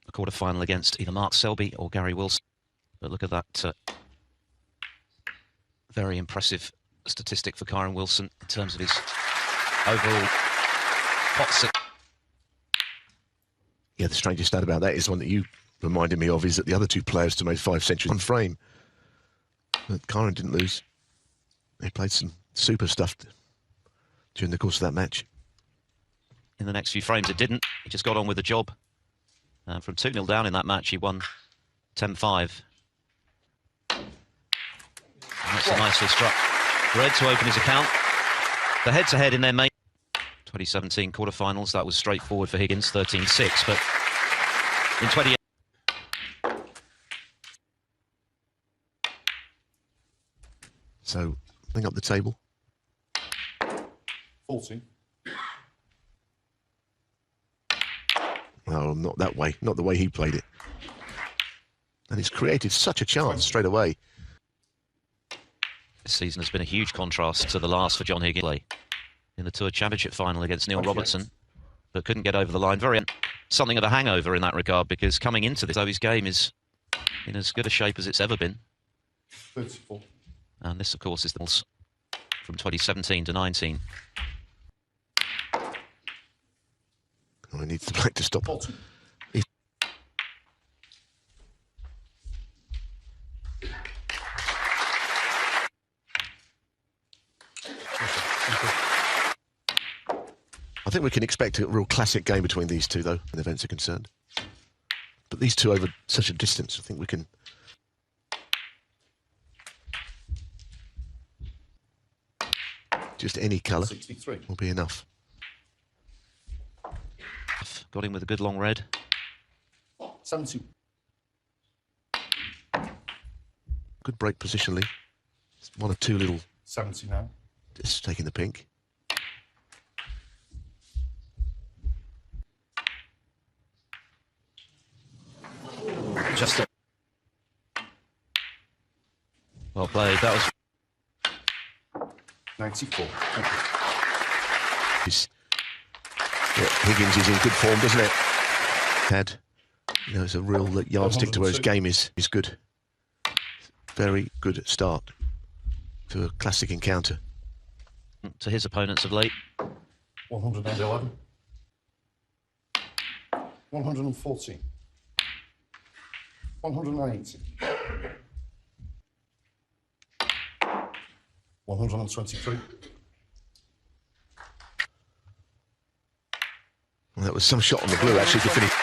a quarter-final against either Mark Selby or Gary Wilson. But look at that very impressive statistic for Kyren Wilson in terms of his overall pots. Yeah, the strangest stat about that is one that you reminded me of, is that the other two players to make 5 centuries on frame. But Kyren didn't lose. He played some super stuff during the course of that match. In the next few frames, it didn't. He just got on with the job. From 2-0 down in that match, he won 10-5. That's a nicely struck red to open his account. The head-to-head in their main 2017 quarterfinals, that was straightforward for Higgins, 13-6. But in 20... So, bring up the table. 14. Well, not that way. Not the way he played it. And it's created such a chance straight away. This season has been a huge contrast to the last for John Higgins in the Tour Championship final against Neil Robertson, but couldn't get over the line. Very something of a hangover in that regard, because coming into this, though, his game is in as good a shape as it's ever been. 34. And this, of course, is the from 2017 to 19. Oh, he needs the black to stop. I think we can expect a real classic game between these two, though, when events are concerned. But these two over such a distance, I think we can... Just any colour will be enough. Got him with a good long red. 70. Good break positionally. One or two little... 70 now. Just taking the pink. Just well played. That was 94. Higgins is in good form, doesn't it? It's a real yardstick to where his game is good. Very good start to a classic encounter. To his opponents of late. 111. 114. 180. 123. Well, that was some shot on the blue, actually, to finish.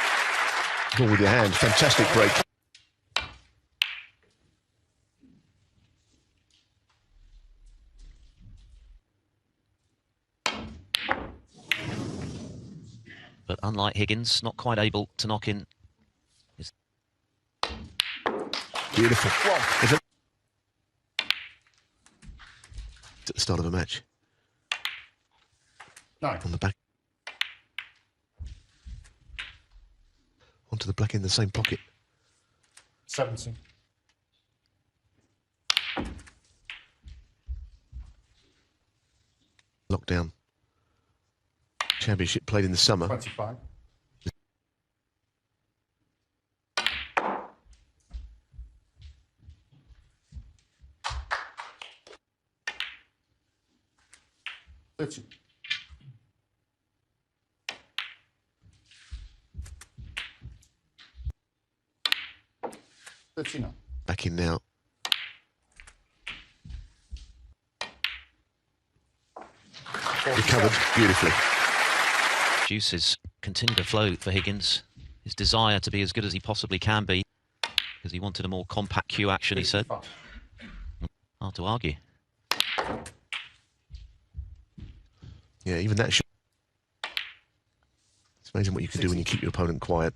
Ball with your hand. Fantastic break. But unlike Higgins, not quite able to knock in. Beautiful. At the start of a match. 9. On the back. Onto the black in the same pocket. 70. Lockdown. Championship played in the summer. 25. Thirty. 39. Back in now. Recovered beautifully. Juices continue to flow for Higgins. His desire to be as good as he possibly can be, because he wanted a more compact cue action, he said. Hard to argue. Yeah, even that shot. It's amazing what you can do when you keep your opponent quiet.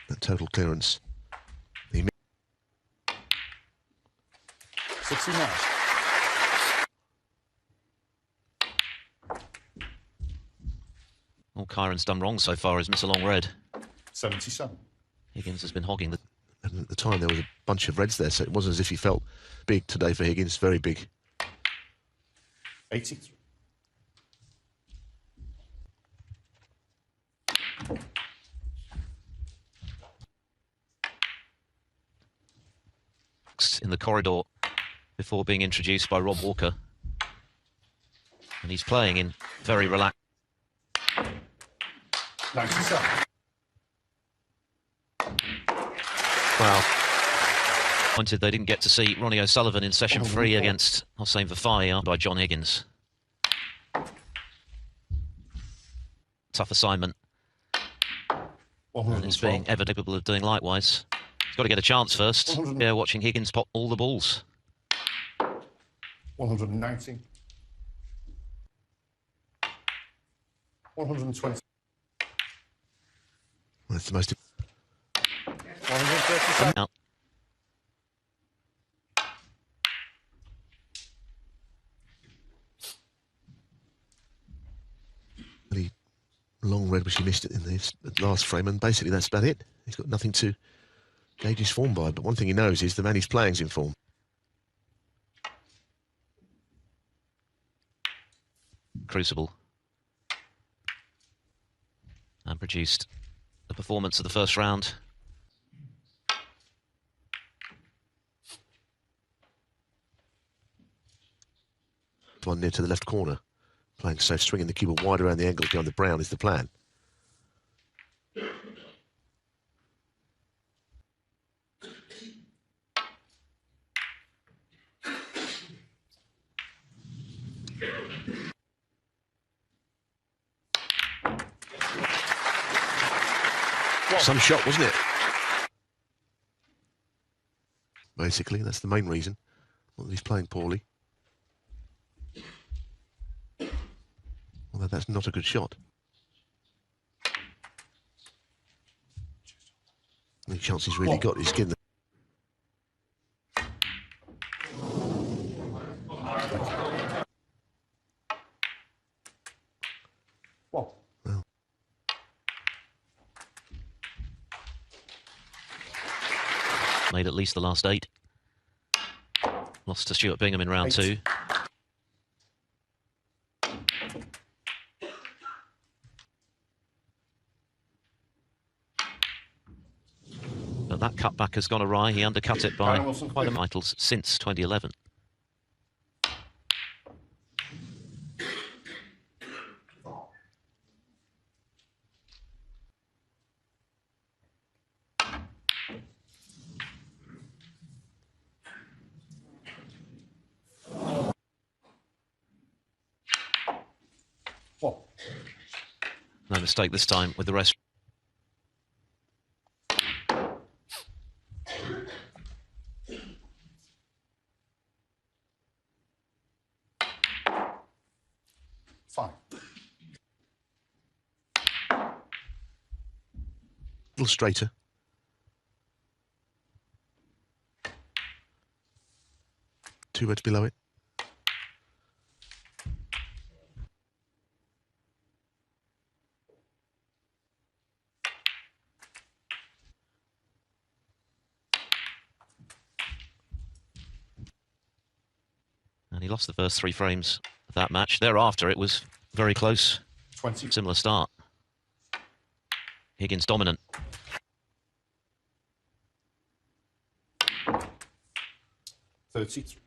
That total clearance. 69. All Kyren's done wrong so far is miss a long red. 77. Higgins has been hogging the... And at the time there was a bunch of reds there, so it wasn't as if he felt big today for Higgins. Very big. 83. the corridor before being introduced by Rob Walker. And he's playing in very relaxed. 97. Wow. Pointed they didn't get to see Ronnie O'Sullivan in session 3 against Hossein Vafai by John Higgins. Tough assignment. And it's being ever capable of doing likewise. He's got to get a chance first. Yeah, watching Higgins pop all the balls. 190. 120. That's the most... 137. Out. Really long red, which he missed it in the last frame, and basically that's about it. He's got nothing to gauge his form by, but one thing he knows is the man he's playing is in form. Crucible. And produced the performance of the first round. One near to the left corner. Playing safe, swinging the cue wide around the angles behind the brown is the plan. Some shot, wasn't it? Basically, that's the main reason. Well, he's playing poorly. Although that's not a good shot. The chance he's really got is getting the... Well, Well, Made at least the last 8. Lost to Stuart Bingham in round 2. But that cutback has gone awry. He undercut it by quite a titles since 2011. well, No mistake this time with the rest. fine. a little straighter. Two reds below it. And he lost the first 3 frames of that match. Thereafter, it was very close. 20. Similar start. Higgins dominant. $30.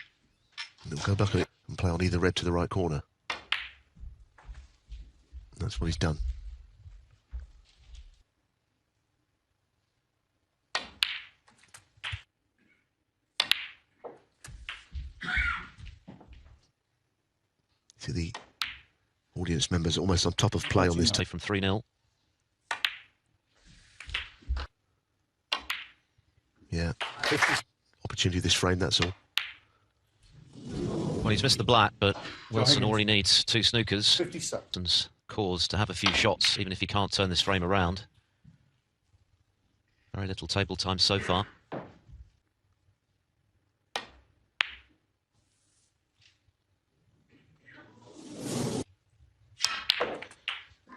He'll go back at it and play on either red to the right corner. That's what he's done. See the audience members almost on top of play on this. Take from 3-0. Yeah. Opportunity this frame, that's all. Well, he's missed the black, but Wilson Higgins. already needs 2 snookers. 57. Cause to have a few shots, even if he can't turn this frame around. Very little table time so far.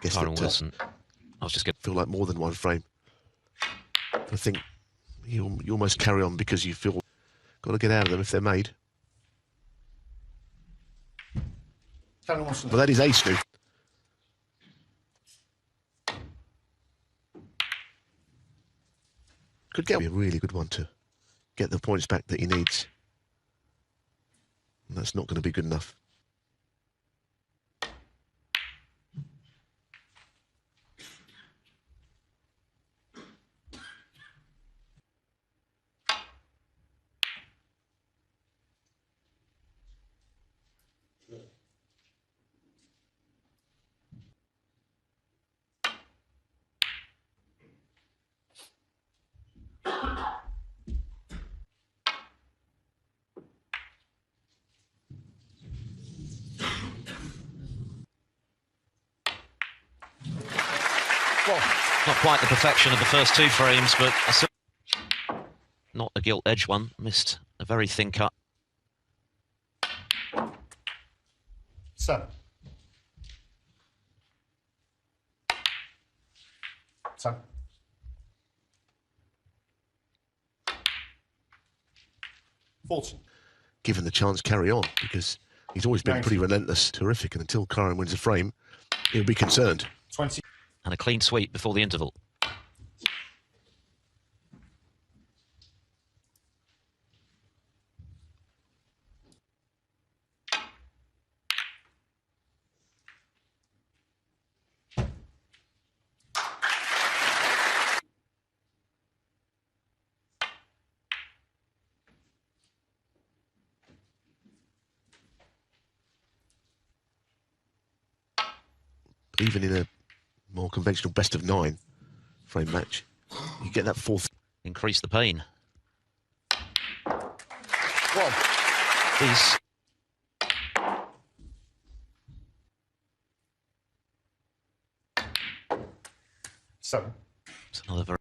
Guess Kyren that Wilson. I was just going feel like more than one frame. I think you almost carry on because you feel got to get out of them if they're made. Kyren Wilson. But that is ace, dude. Could get a really good one to get the points back that he needs. And that's not going to be good enough. Not quite the perfection of the first two frames, but not a gilt edge one. Missed a very thin cut. 7. 10. 14. Given the chance, carry on, because he's always been pretty relentless, terrific, and until Kyren wins a frame, he'll be concerned. 20. And a clean sweep before the interval. Even in a more conventional best-of-9 frame match, you get that fourth. Increase the pain. Well, These 7. it's another very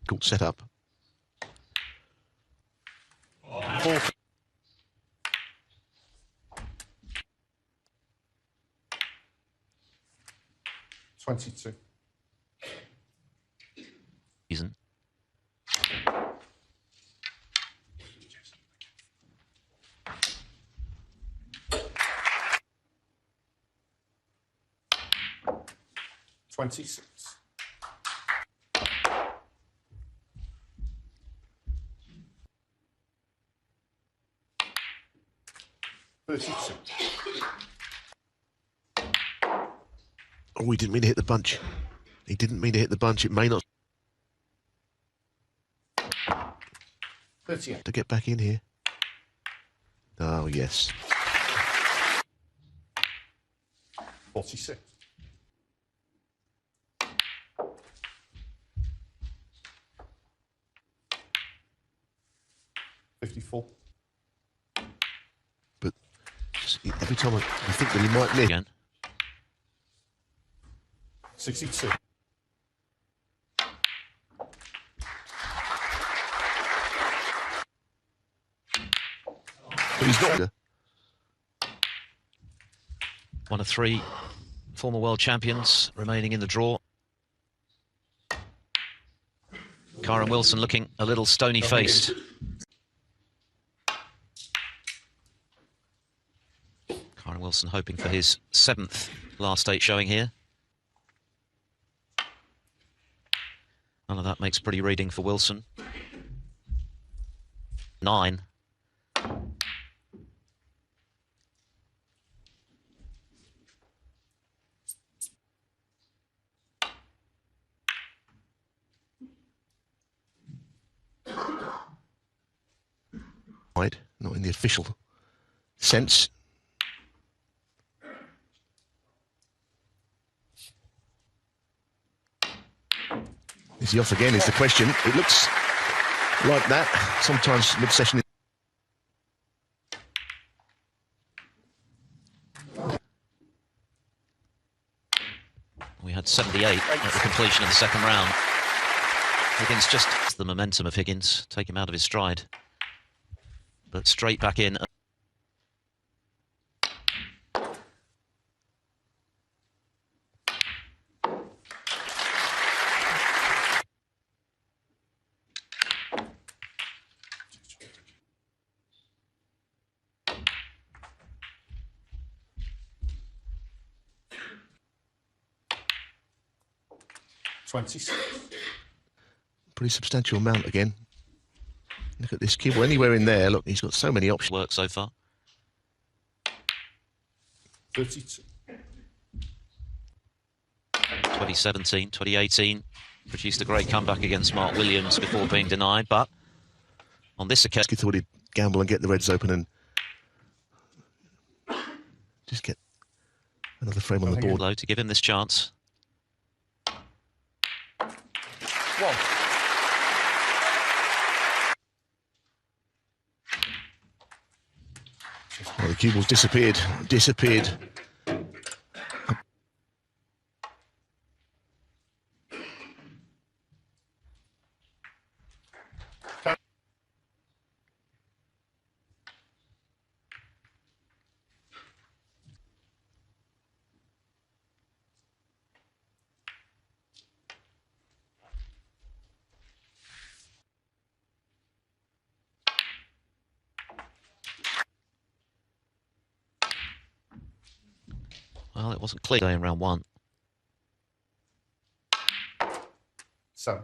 Good setup. 4. 22. season. $26. 32. Oh, he didn't mean to hit the bunch. He didn't mean to hit the bunch. It may not. 38. To get back in here. Oh, yes. 46. 54. But every time I think that he might miss. Again. 62. But he's not. One of 3 former world champions remaining in the draw. Kyren Wilson looking a little stony-faced. Kyren Wilson hoping for his 7th last 8 showing here. None of that makes pretty reading for Wilson. 9. Right, not in the official sense. Is he off again is the question. It looks like that. Sometimes mid-session. We had 78 at the completion of the 2nd round. Higgins just the momentum of Higgins, take him out of his stride. But straight back in. Pretty substantial amount again. Look at this kid. Anywhere in there, look, he's got so many options. Work so far. 32. 2017, 2018 produced a great comeback against Mark Williams before being denied, but on this occasion He thought he'd gamble and get the Reds open and just get another frame on the board. low to give him this chance. 1. Well, the cue ball's disappeared. Well, it wasn't clear in round 1. 7.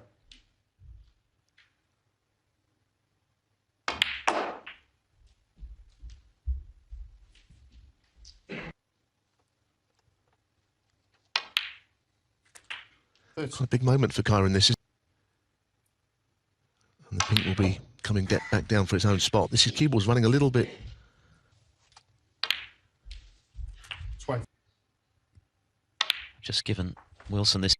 It's a big moment for Kyren, this is. And the pink will be coming back down for its own spot. This is cue ball's running a little bit. 20. Just given Wilson this.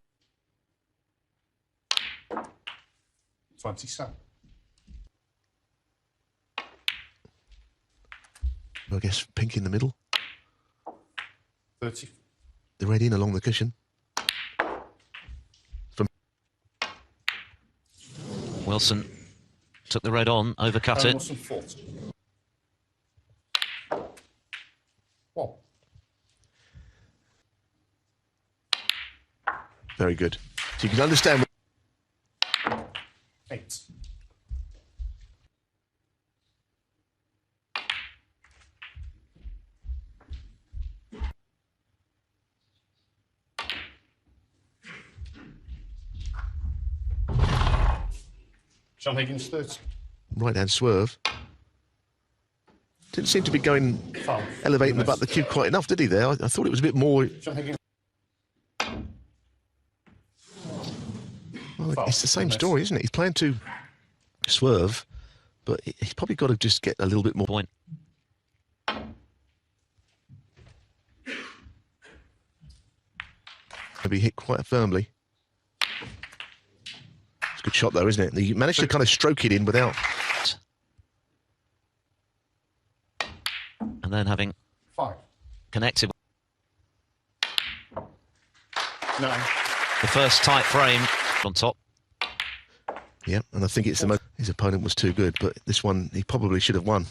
27. I guess pink in the middle. 30. The red in along the cushion. From Wilson took the red on, overcut it. Wilson 40. 1. very good. So you can understand. 8. John Higgins 30. Right hand swerve. Didn't seem to be going, Foul. elevating the butt of the cue quite enough, did he there? I thought it was a bit more. John Higgins. Well, Foul. it's the same Miss. story, isn't it? He's playing to swerve, but he's probably got to just get a little bit more. Point. Maybe hit quite firmly. It's a good shot though, isn't it? He managed to kind of stroke it in without. And then having 5. connected 9. the first tight frame on top. Yeah, and I think it's the most. His opponent was too good, but this one he probably should have won.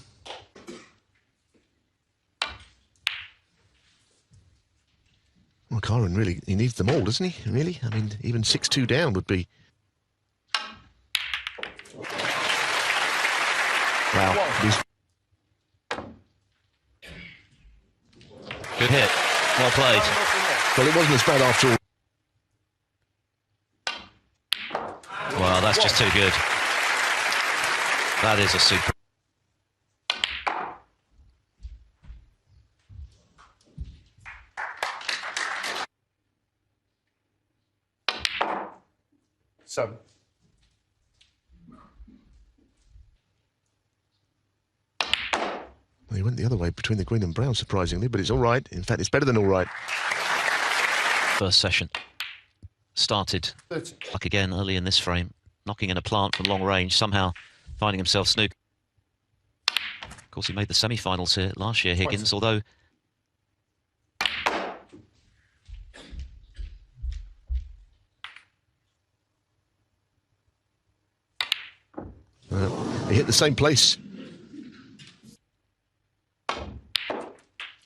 Well, Kyren really, he needs them all, doesn't he? Really? I mean, even 6-2 down would be. Wow. He's Good hit. Well played. well, it wasn't as bad after all. Well, that's just too good. That is a super. Seven. Well, he went the other way between the green and brown, surprisingly, but it's all right. In fact, it's better than all right. First session started 30. like again early in this frame, knocking in a plant from long range, somehow finding himself Snooker. Of course, he made the semi-finals here last year, Higgins, although He hit the same place.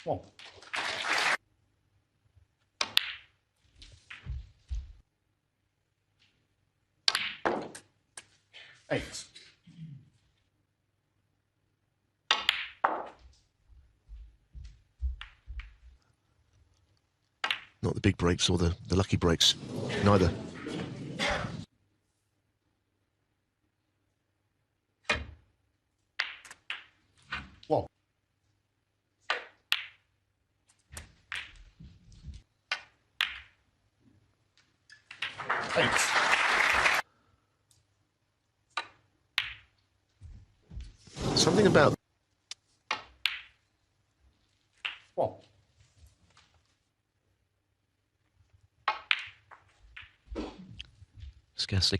1. 8. Not the big breaks or the lucky breaks. Neither. 8. Something about 1. Scarcely.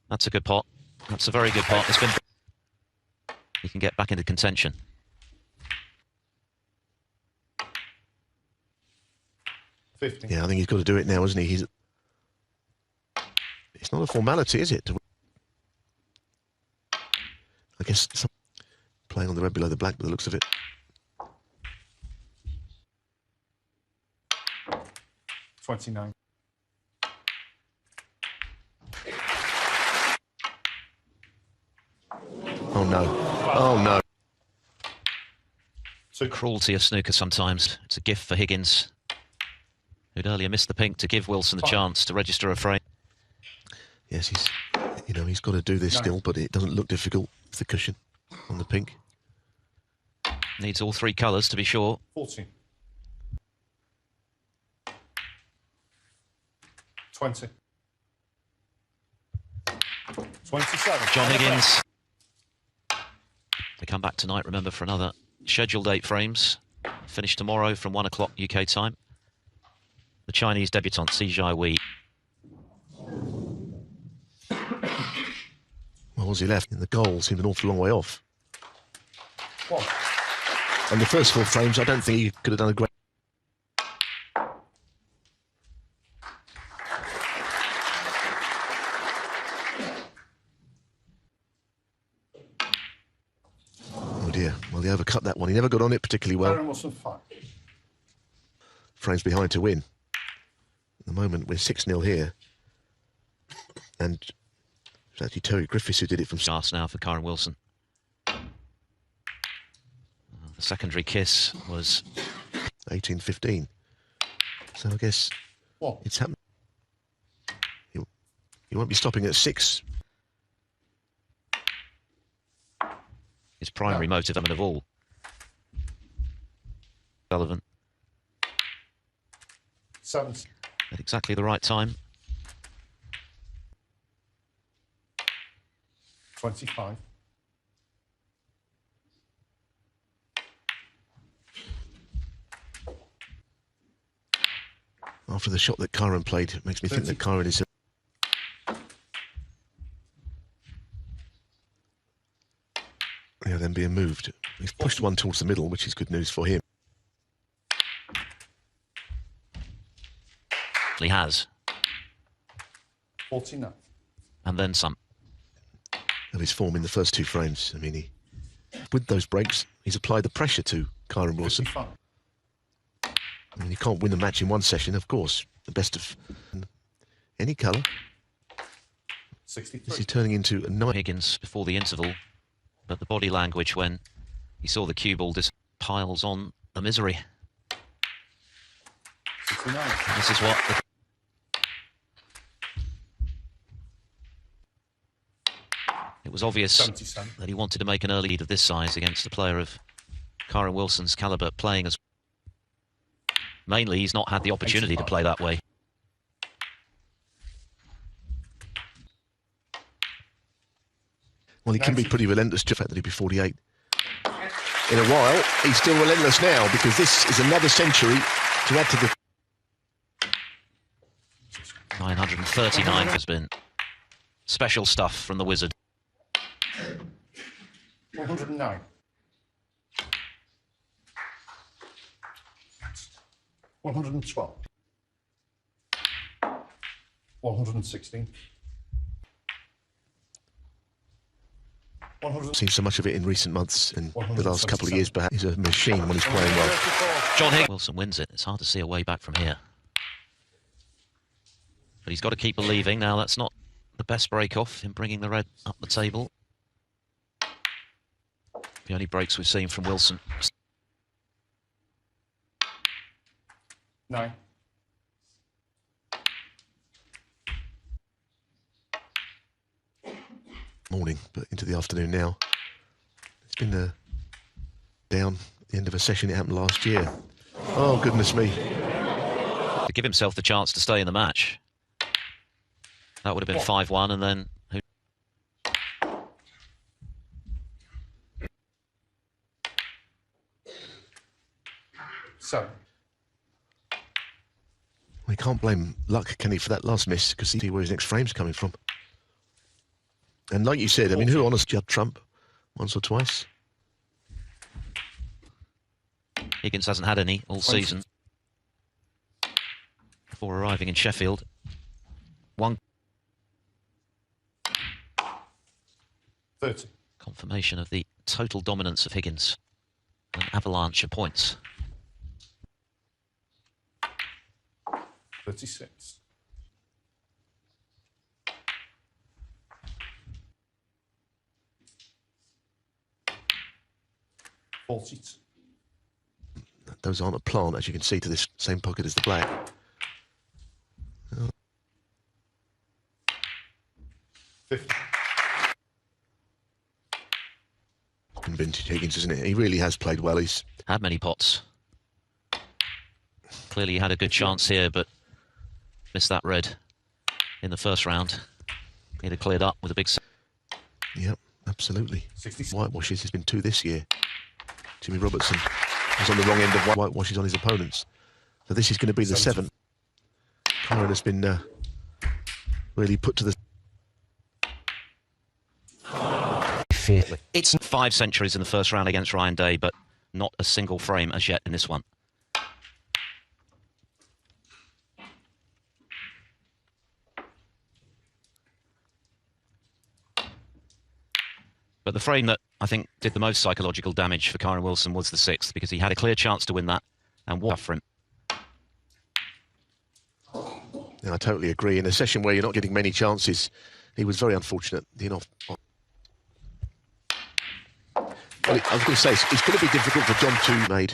That's a good pot. That's a very good pot. It's been. He can get back into contention. 15. yeah. I think he's got to do it now, isn't he? It's not a formality, is it? I guess playing on the red below the black, by the looks of it. 29. Oh no! Oh no! The cruelty of snooker sometimes. It's a gift for Higgins, who'd earlier missed the pink to give Wilson the chance to register a frame. Yes, he's got to do this still, but it doesn't look difficult with the cushion on the pink. Needs all 3 colours to be sure. 14. 20. 27. John Higgins. They come back tonight, remember, for another scheduled 8 frames. Finish tomorrow from 1 o'clock UK time. The Chinese debutant, Si Wei. Well, was he left? In the goal seemed an awful long way off. 1. And the first 4 frames, I don't think he could have done a great. Oh dear. Well, he overcut that one. He never got on it particularly well. Kyren Wilson 5. Frames behind to win. At the moment, we're 6-0 here. And it's actually Terry Griffiths who did it from. Chance now for Kyren Wilson. The secondary kiss was 18-15. So I guess What? it's happened. He won't be stopping at 6. his primary motive of all. Relevant. 7. At exactly the right time. 25. After the shot that Kyren played, it makes me think that Kyren is... then being moved. He's pushed one towards the middle, which is good news for him. He has. 49. And then some. Of his form in the first 2 frames. I mean, with those breaks, he's applied the pressure to Kyren Wilson. 55. I mean, you can't win a match in one session, of course. The best of any colour. 63. This is turning into a 9. Higgins before the interval, but the body language when he saw the cue ball just piles on the misery. 69. This is what it was obvious 77. that he wanted to make an early lead of this size against a player of Kyren Wilson's calibre playing as... Mainly, he's not had the opportunity to play that way. Well, he can be pretty relentless, just the fact that he'd be 48. In a while, he's still relentless now, because this is another century to add to the... 939 has been special stuff from the wizard. 109. 112. 116. Seen so much of it in recent months and the last couple of years, perhaps. He's a machine when he's playing well. John Higgins. Wilson wins it. It's hard to see a way back from here. But he's got to keep believing. Now, that's not the best break-off in bringing the red up the table. The only breaks we've seen from Wilson. 9. Morning, but into the afternoon now. It's been down at the end of a session. It happened last year. Oh, goodness me. To give himself the chance to stay in the match. That would have been 5-1, and then who? Seven. We can't blame luck, can he, for that last miss, because he see where his next frame's coming from. And like you said, I mean, who honest Judd Trump once or twice? Higgins hasn't had any all season before arriving in Sheffield. One 30. confirmation of the total dominance of Higgins. An avalanche of points. 36. Those aren't a plant, as you can see, to this same pocket as the black. Oh. 50. Vintage Higgins, isn't it? He really has played well. He's had many pots. Clearly he had a good chance here, but missed that red in the first round. He'd have cleared up with a big... Yep, absolutely. 66. Whitewashes, there's been 2 this year. Jimmy Robertson was on the wrong end of whitewashes on his opponents. So this is going to be the 7th. Kyren has been really put to the... It's 5 centuries in the first round against Ryan Day, but not a single frame as yet in this one. But the frame that I think did the most psychological damage for Kyren Wilson was the 6th, because he had a clear chance to win that and walk for him. Yeah, I totally agree. In a session where you're not getting many chances, he was very unfortunate. You know, well, I was going to say, it's going to be difficult for John to made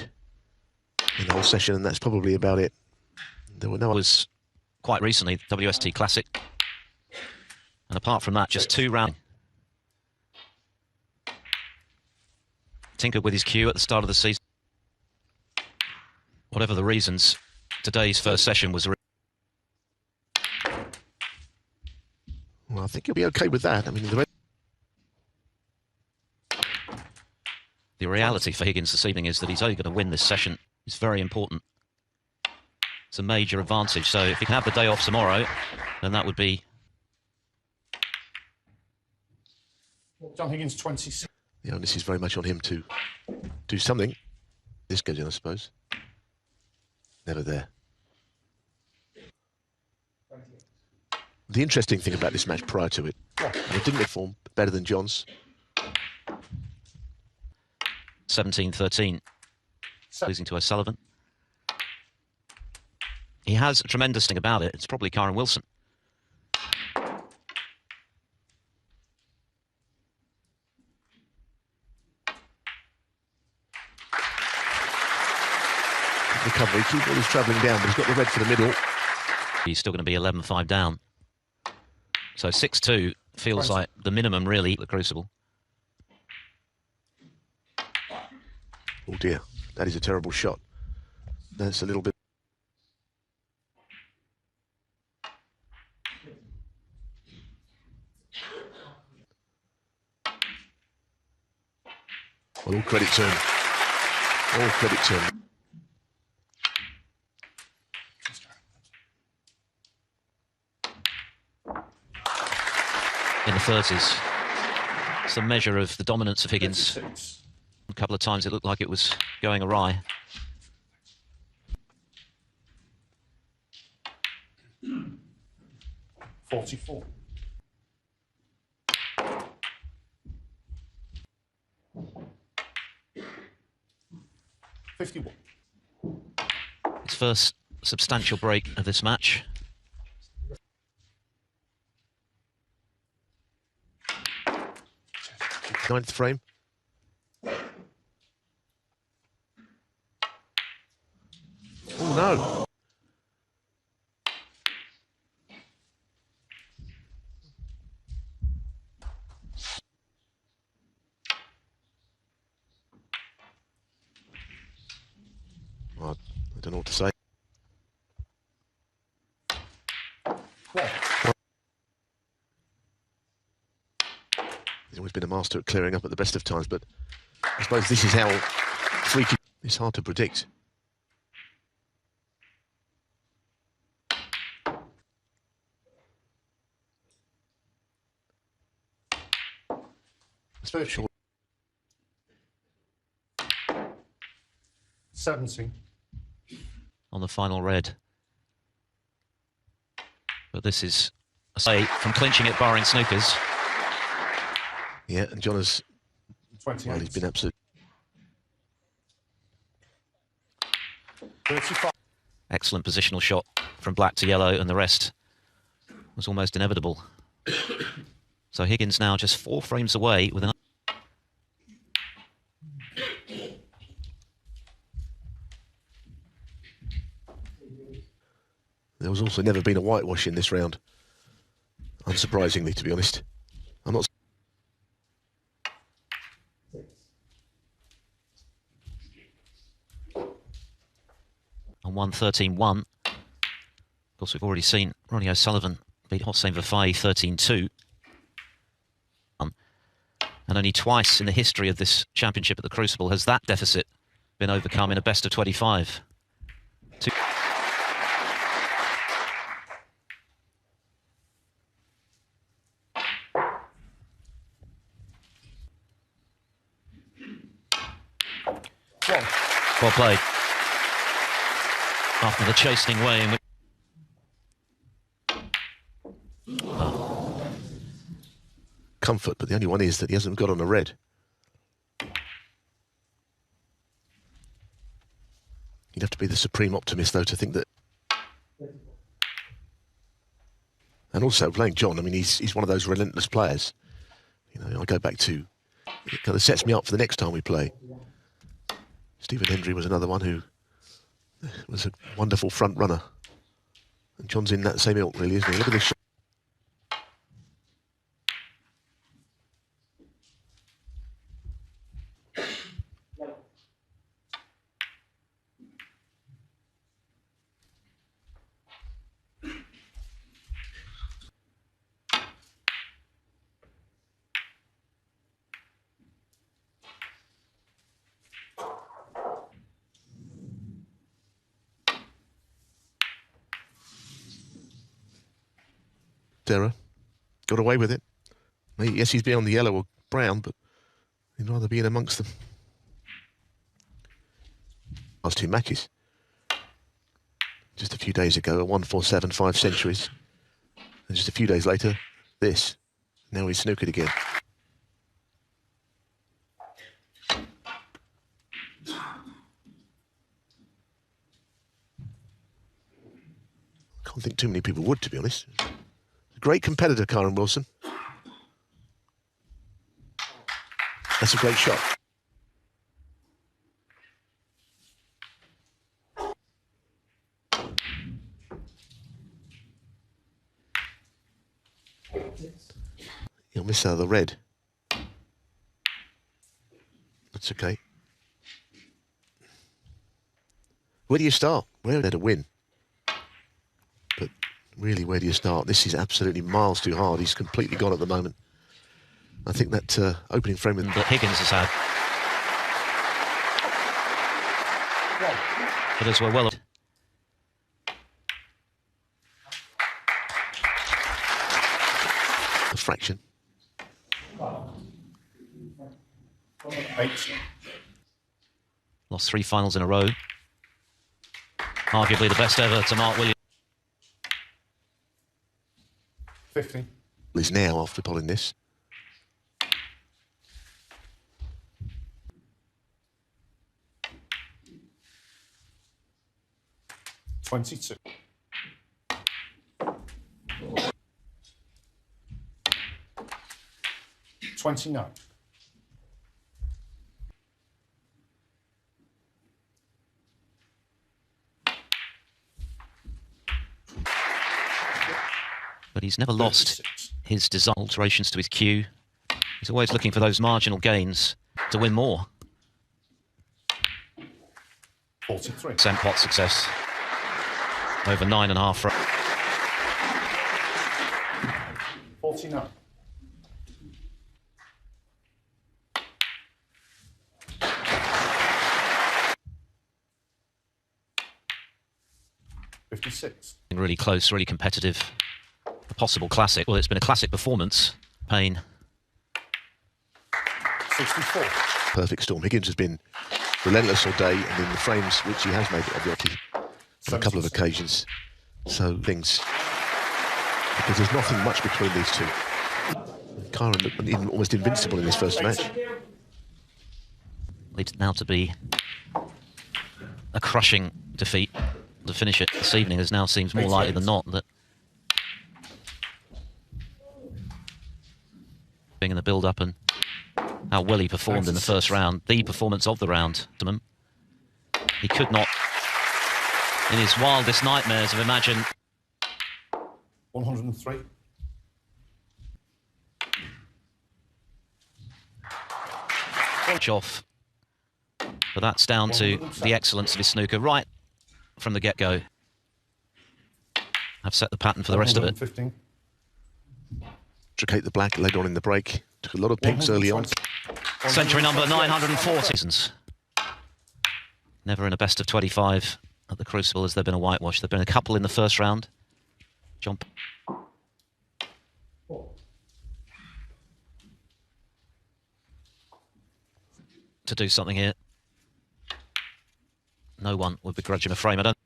in the whole session, and that's probably about it. There were no... It was quite recently, WST Classic. And apart from that, just 2 rounds. Tinkered with his cue at the start of the season. Whatever the reasons, today's first session was... Well, I think he'll be okay with that. I mean, the reality for Higgins this evening is that he's only going to win this session. It's very important. It's a major advantage. So if he can have the day off tomorrow, then that would be... John Higgins, 26. the onus is very much on him to do something. This goes in, I suppose. Never there. The interesting thing about this match prior to it, and it didn't perform better than John's. 17-13, losing to O'Sullivan. He has a tremendous thing about it. It's probably Kyren Wilson. Recovery, cue ball is travelling down, but he's got the red for the middle. He's still going to be 11-5 down. So 6-2 feels like the minimum, really, the Crucible. Oh dear, that is a terrible shot. That's a little bit... Well, all credit to him. All credit to him. In the 30s. It's a measure of the dominance of Higgins. 36. A couple of times it looked like it was going awry. $44. $51. His first substantial break of this match. Ninth frame. Oh no. Well, I don't know what to say. Well, been a master at clearing up at the best of times, but I suppose this is how freaky. It's hard to predict. It's short. 17. On the final red. But this is a say from clinching it, barring snookers. Yeah, and John has, 28. well, he's been absolute. 35. Excellent positional shot from black to yellow, and the rest was almost inevitable. So Higgins now just 4 frames away with an. There was also never been a whitewash in this round. Unsurprisingly, to be honest. I'm not. On 1-13-1. Of course, we've already seen Ronnie O'Sullivan beat Hossein Vafai 13-2. And only twice in the history of this championship at the Crucible has that deficit been overcome in a best of 25. Well played. After the chastening way in which... Comfort, but the only one is that he hasn't got on a red. You'd have to be the supreme optimist, though, to think that. And also playing John, I mean, he's one of those relentless players. You know, I go back to, it kind of sets me up for the next time we play. Stephen Hendry was another one who was a wonderful front runner. And John's in that same ilk, really, isn't he? Look at this shot. Terror. Got away with it. Yes, he's been on the yellow or brown, but he'd rather be in amongst them. Last 2 matches. Just a few days ago, a 1-4-7, 5 centuries. And just a few days later, this. Now he's snookered again. Can't think too many people would, to be honest. Great competitor, Kyren Wilson. That's a great shot. He'll miss out of the red. That's okay. Where do you start? Where are there to win? But really, where do you start? This is absolutely miles too hard. He's completely gone at the moment. I think that opening frame with that Higgins has had. But as well. A fraction. 8. Lost 3 finals in a row. Arguably the best ever to Mark Williams. 50. Is now after pulling this. $22. 29. But he's never lost 36. his desire, alterations to his cue. He's always looking for those marginal gains to win more. 43. Percent pot success. Over 9.5. 49. 56. Really close, really competitive. A possible classic. Well, it's been a classic performance. Payne. 64. Perfect storm. Higgins has been relentless all day, and in the frames which he has made it, obviously, on a couple of occasions. So things, because there's nothing much between these two. Kyren looked even almost invincible in this first match. Leads now to be a crushing defeat to finish it this evening, as now seems more likely than not that being in the build-up and how well he performed in the first round, the performance of the round, he could not, in his wildest nightmares, have imagined 103. off. But that's down to the excellence of his snooker right from the get-go. I've set the pattern for the rest of it. 115. Tricate the black later on in the break. Took a lot of pinks early on. Century number 904 seasons. Never in a best of 25 at the Crucible has there been a whitewash. There have been a couple in the first round. Jump. To do something here. No one would begrudge him a frame, I don't.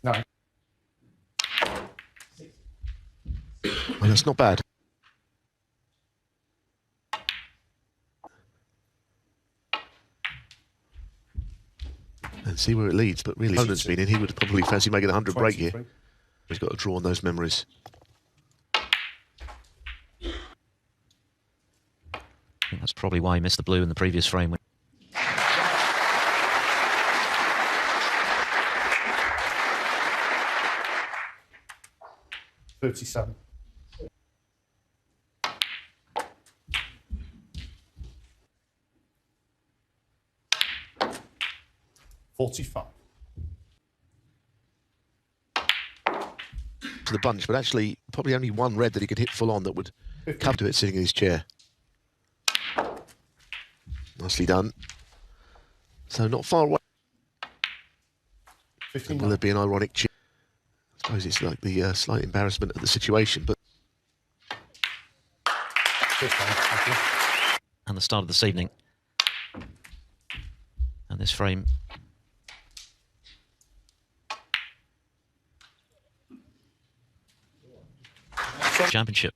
No. Well, that's not bad. And see where it leads, but really, opponent's been in, he would probably fancy making a 100 break here. He's got to draw on those memories. I think that's probably why he missed the blue in the previous frame. 37. $45. To the bunch, but actually probably only one red that he could hit full on that would come to it sitting in his chair. Nicely done. So not far away. Will there be an ironic chip? I suppose it's like the slight embarrassment of the situation, but... And the start of this evening. And this frame. Championship.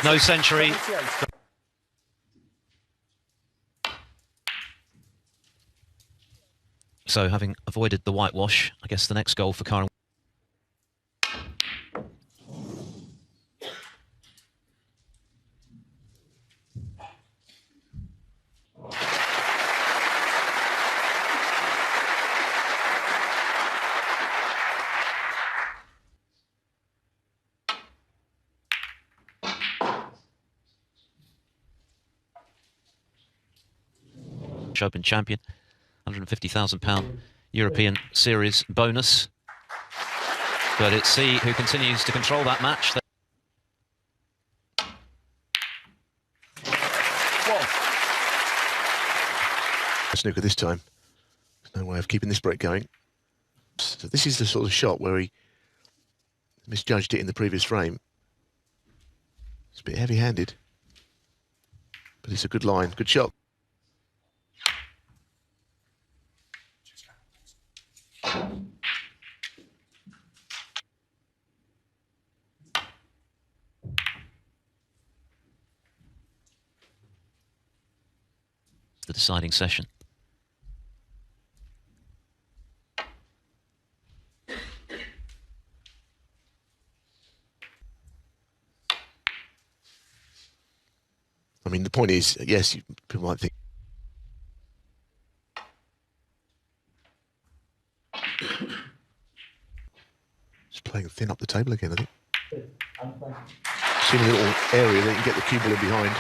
No century. So, having avoided the whitewash, I guess the next goal for Kyren. Open champion, £150,000 European Series bonus. But it's C who continues to control that match. Snooker this time. There's no way of keeping this break going. So this is the sort of shot where he misjudged it in the previous frame. It's a bit heavy-handed, but it's a good line, good shot. The deciding session. I mean, the point is, yes, people might think just playing thin up the table again, I think. See a little area that you get the cue ball in behind.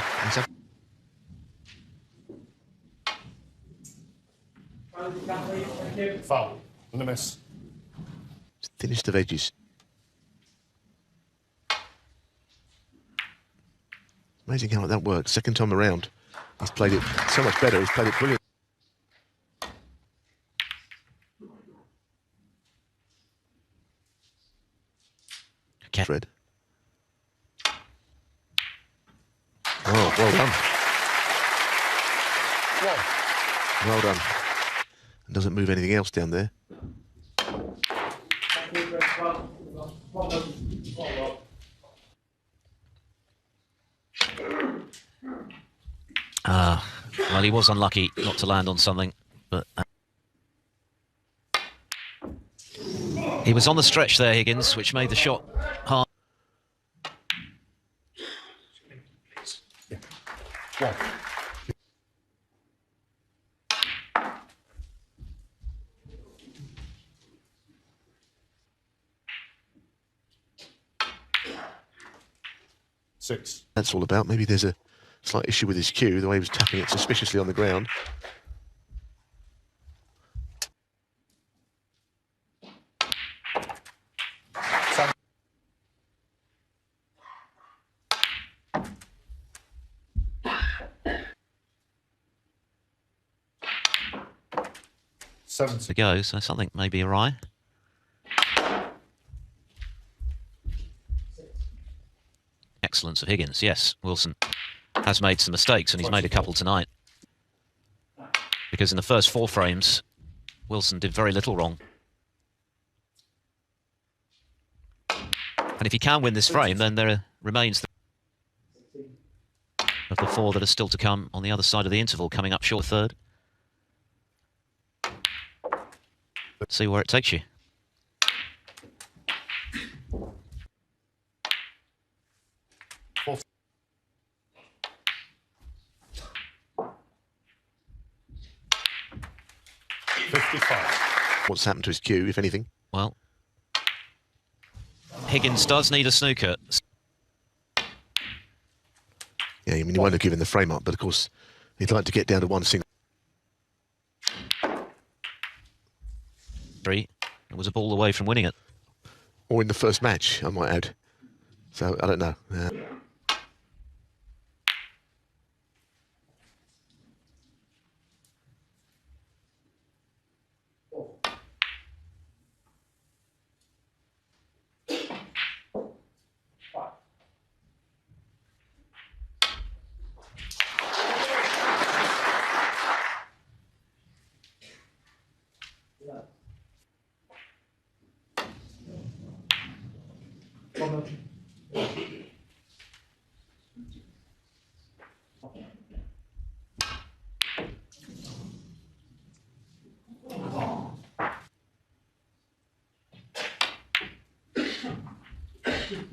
Foul. And a miss. Thinnest of edges. Amazing how that works. Second time around, he's played it so much better. He's played it brilliant. Okay. Fred. Oh, well done. One. Well done. And doesn't move anything else down there. Well, he was unlucky not to land on something, but he was on the stretch there, Higgins, which made the shot hard. One. Six. That's all about. Maybe there's a slight issue with his cue, the way he was tapping it suspiciously on the ground. Seven. To go, so something may be awry. Excellence of Higgins, yes. Wilson has made some mistakes, and he's made a couple tonight. Because in the first 4 frames, Wilson did very little wrong. And if he can win this frame, then there remains of the 4 that are still to come on the other side of the interval, coming up short third. Let's see where it takes you. What's happened to his cue, if anything? Well, Higgins does need a snooker. Yeah, I mean, he won't have given the frame up, but of course, he'd like to get down to one single. 3. It was a ball away from winning it. Or in the first match, I might add. So, I don't know.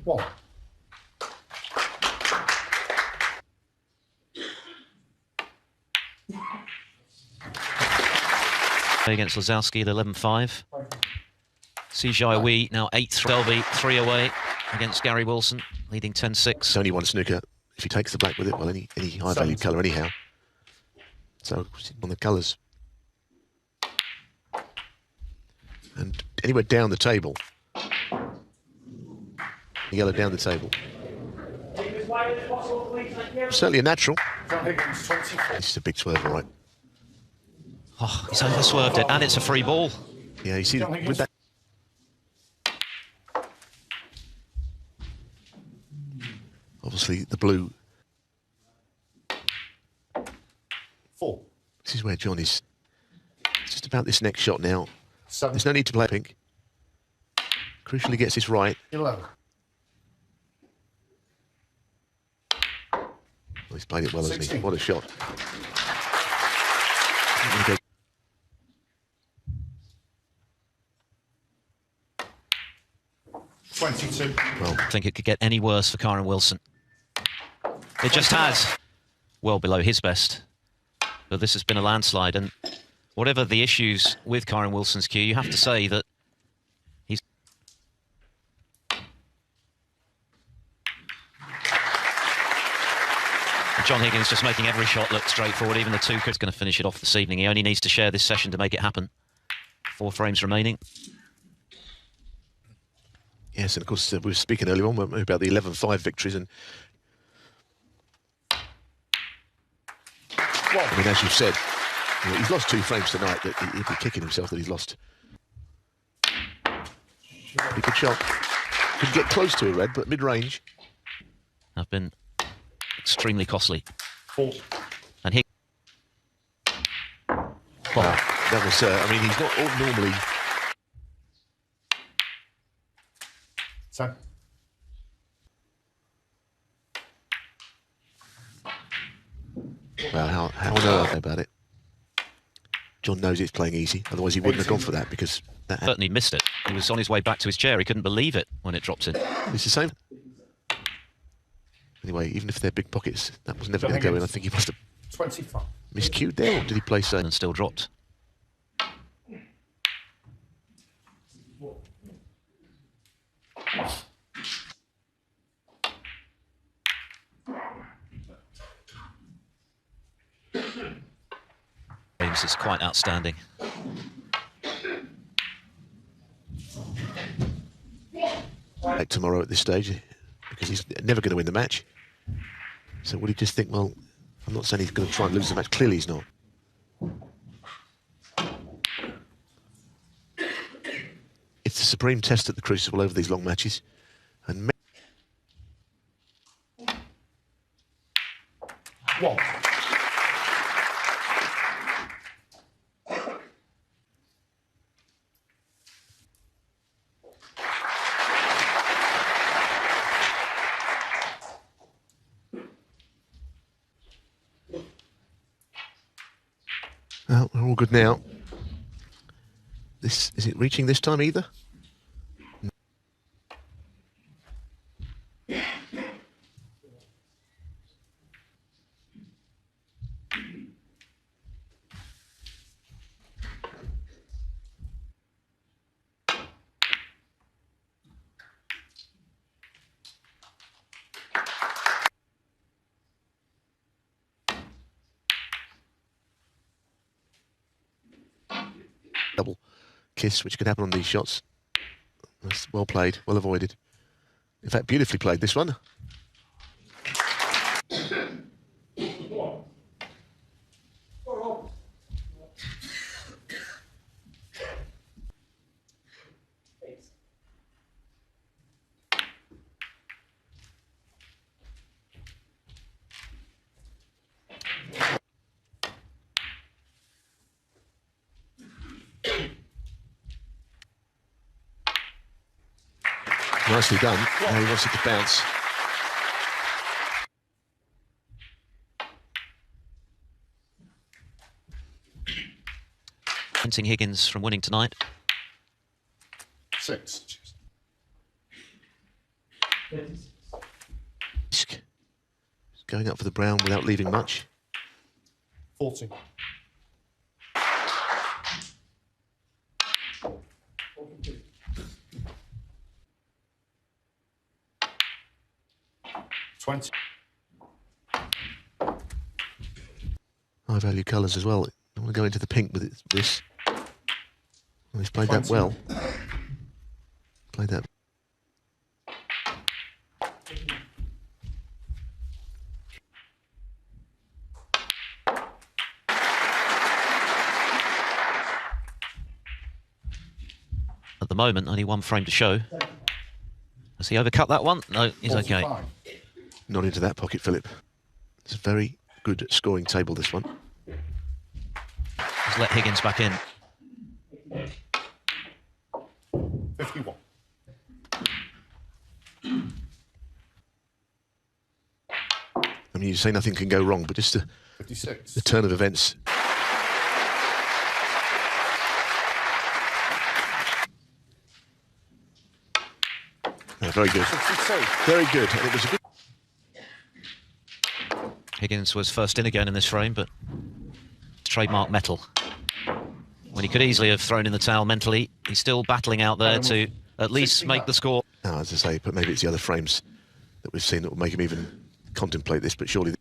One. Against Lazowski at 11-5. Sijai Wee now 8-3. Delby 3 away against Gary Wilson, leading 10-6. It's only one snooker. If he takes the black with it, well, any high-value colour anyhow. So, on the colours. And anywhere down the table. Yellow down the table. Certainly a natural. Higgins, 24. This is a big swerve, all right. Oh, he's over-swerved it, and it's a free ball. Yeah, you see that with that. Obviously, the blue. 4. This is where John is. It's just about this next shot now. 7. There's no need to play pink. Crucially gets this right. 11. Well, he's played it well, hasn't he? 16. What a shot. 22. Well, I think it could get any worse for Kyren Wilson. It just has. Well below his best. But this has been a landslide, and whatever the issues with Kyren Wilson's cue, you have to say that he's... John Higgins just making every shot look straightforward. Even the two is going to finish it off this evening. He only needs to share this session to make it happen. 4 frames remaining. Yes, and of course, we were speaking earlier on about the 11-5 victories, and I mean, as you've said, you know, he's lost 2 frames tonight. That he'd be kicking himself that he's lost. Pretty good shot. Could get close to a red, but mid-range. Have been extremely costly. 4. And he. Wow, that was. I mean, he's not normally. 10. Well, how on earth about it? John knows it's playing easy, otherwise he wouldn't have gone for that, because that Certainly missed it. He was on his way back to his chair. He couldn't believe it when it dropped in. it's the same. Anyway, even if they're big pockets, that was never going to go in. I think he must have 25. miscued there, or did he play safe? And still dropped. James is quite outstanding. Like tomorrow at this stage, because he's never going to win the match. So would he just think, well, I'm not saying he's going to try and lose the match. Clearly he's not. It's the supreme test at the Crucible over these long matches. And 1. well, we're all good now. Is it reaching this time either? Double kiss, which could happen on these shots. That's well played, well avoided. In fact, beautifully played this one. Nicely done. Now he wants it to bounce. Preventing Higgins from winning tonight. 6. Going up for the brown without leaving much. 40. $20. High value colours as well. I want to go into the pink with this. Well, he's played that 20. well. Played that. At the moment, only 1 frame to show. Has he overcut that one? No, he's okay. 45. Not into that pocket, Philip. It's a very good scoring table, this one. He's let Higgins back in. 51. I mean, you say nothing can go wrong, but just the 56. turn of events. Very good. 52. Very good. And it was a good. Higgins was first in again in this frame, but trademark metal. When he could easily have thrown in the towel mentally, he's still battling out there to at least make the score. No, as I say, but maybe it's the other frames that we've seen that will make him even contemplate this, but surely.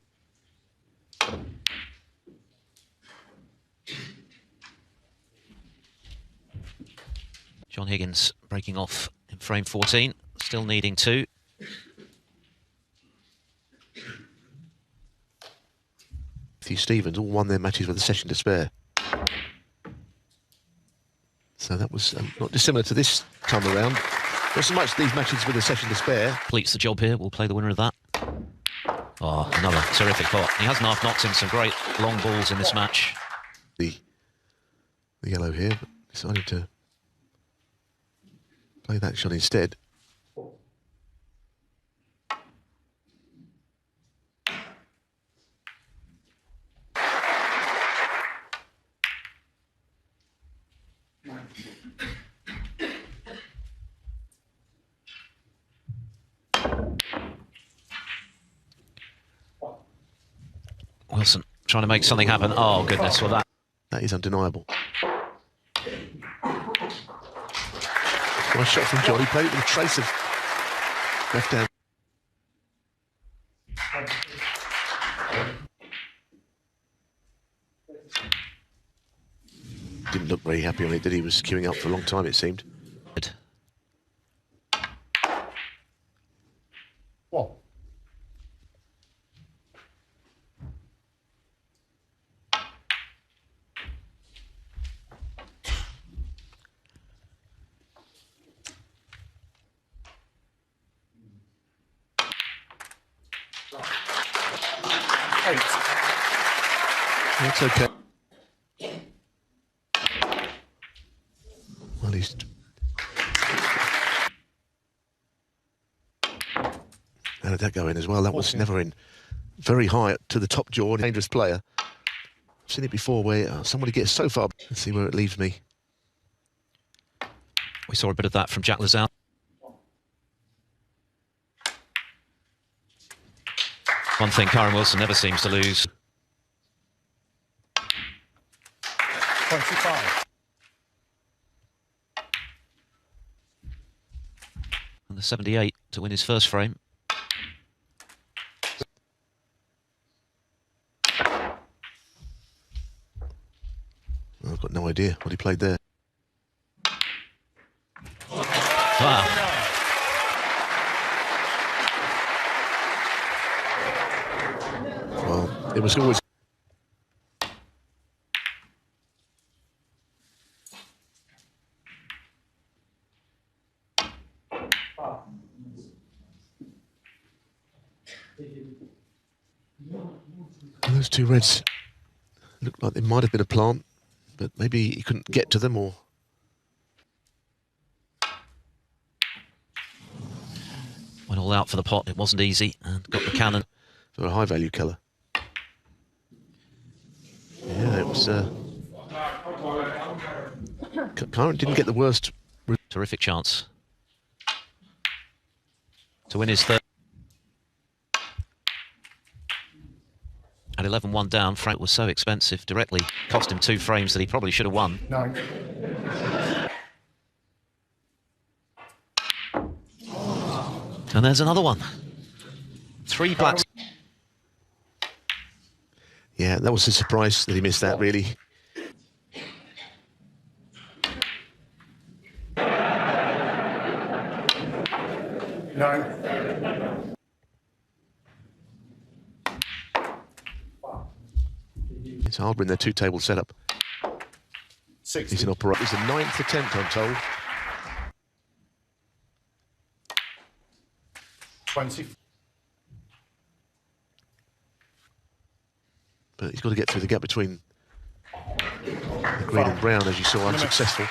John Higgins breaking off in frame 14, still needing 2. Stevens all won their matches with a session to spare. So that was not dissimilar to this time around. Not so much these matches with a session to spare. Completes the job here. We'll play the winner of that. Oh, another terrific pot. He has knocked in some great long balls in this match. The yellow here, but decided to play that shot instead. Wilson trying to make something happen. Oh, goodness, well, that is undeniable. Nice shot from John. He played it with a trace of left hand. Didn't look very happy on it, did he? He was queuing up for a long time, it seemed. One. That's okay. Well, he's... How did that go in as well? That was never in. Very high to the top jaw, dangerous player. I've seen it before where somebody gets so far. Let's see where it leaves me. We saw a bit of that from Jack Lazal. One thing Kyren Wilson never seems to lose. 25. And the 78 to win his first frame. I've got no idea what he played there. Wow. Well, it was always... Those two reds looked like they might have been a plant, but maybe he couldn't get to them, or... Went all out for the pot. It wasn't easy, and got the cannon. For a high-value colour. Yeah, it was... Kyren didn't get the worst... Terrific chance to win his third. At 11-1 down, Frank was so expensive, directly cost him 2 frames that he probably should have won. 9. And there's another one. 3 blacks. Yeah, that was a surprise that he missed that, really. It's hard when they're 2-table setup. 6. He's an operator. It's the 9th attempt, I'm told. 20. But he's got to get through the gap between the green and brown, as you saw, unsuccessful.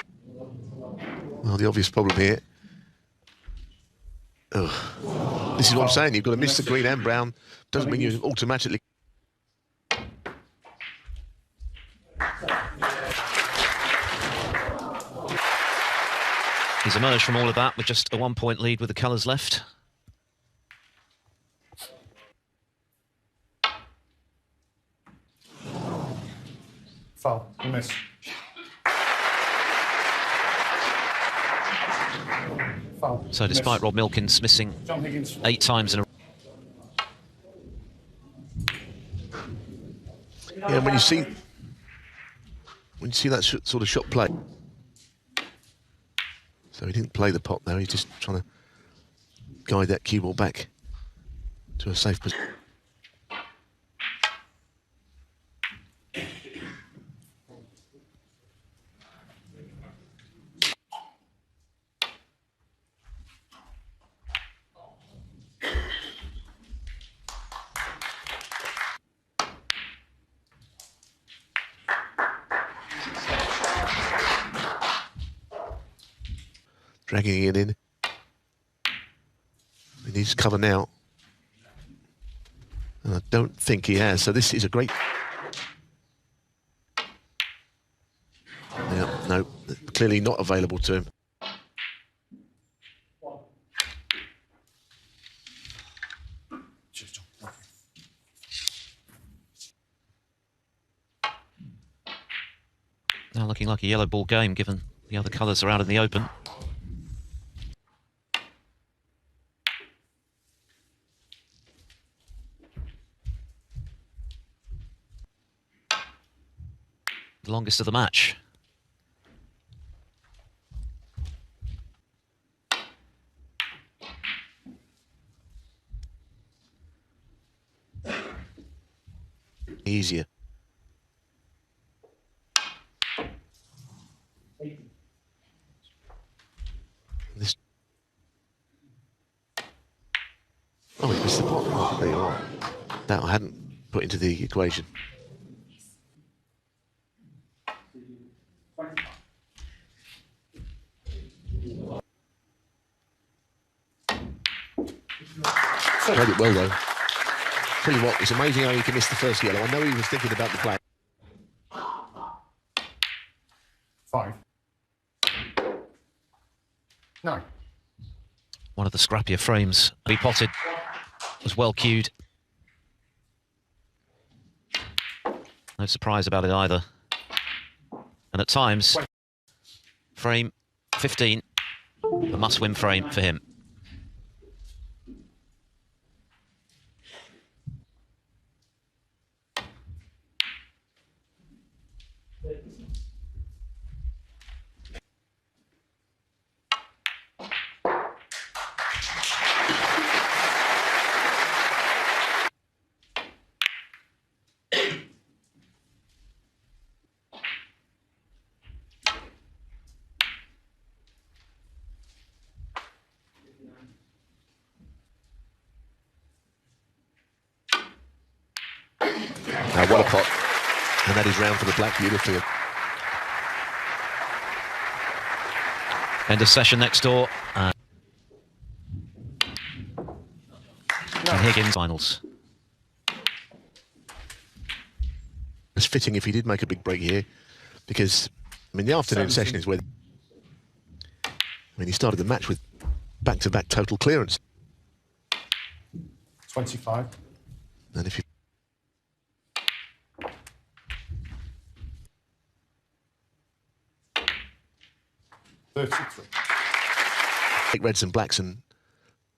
Well, the obvious problem here. Ugh. This is what I'm saying. You've got to miss the green and brown. Doesn't mean you automatically... He's emerged from all of that with just a 1-point lead with the colours left. Foul. Miss. Foul. So despite Rob Milkins missing John Higgins. 8 times in a... Yeah, when you see that sort of shot play, So he didn't play the pot there, he's just trying to guide that cue ball back to a safe position. Dragging it in. He needs cover now. And I don't think he has. So this is a great... Yeah, no, clearly not available to him. Now looking like a yellow ball game, given the other colours are out in the open. The longest of the match. Easier. This... Oh, he missed the pot. Oh, there you are. That I hadn't put into the equation. Played it well though. Tell you what, it's amazing how he can miss the first yellow. I know he was thinking about the black. 5. 9. One of the scrappier frames. He potted, was well cued. No surprise about it either. And at times, frame 15, a must-win frame for him. Now what a pot. And that is round for the black beautifully. End of session next door. And Higgins finals. It's fitting if he did make a big break here, because I mean the afternoon session is where he started the match with back-to-back total clearance. 25. And if you 33. take reds and blacks and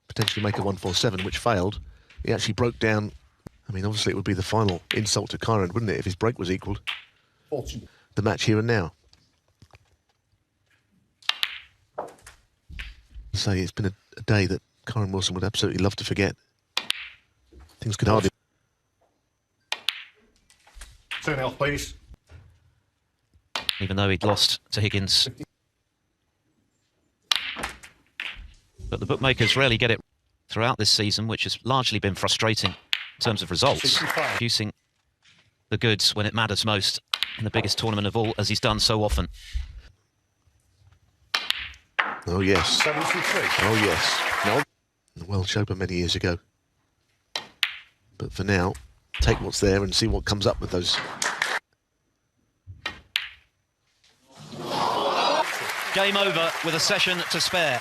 potentially make a 147, which failed. He actually broke down. I mean, obviously it would be the final insult to Kyren, wouldn't it, if his break was equalled? 40. The match here and now. So it's been a day that Kyren Wilson would absolutely love to forget. Things could hardly... 2-0, please. Even though he'd lost to Higgins. But the bookmakers rarely get it throughout this season, which has largely been frustrating in terms of results. 65. Producing the goods when it matters most in the biggest tournament of all, as he's done so often. Oh, yes. 73. Oh, yes. No. The World Open many years ago. But for now, take what's there and see what comes up with those. Game over with a session to spare.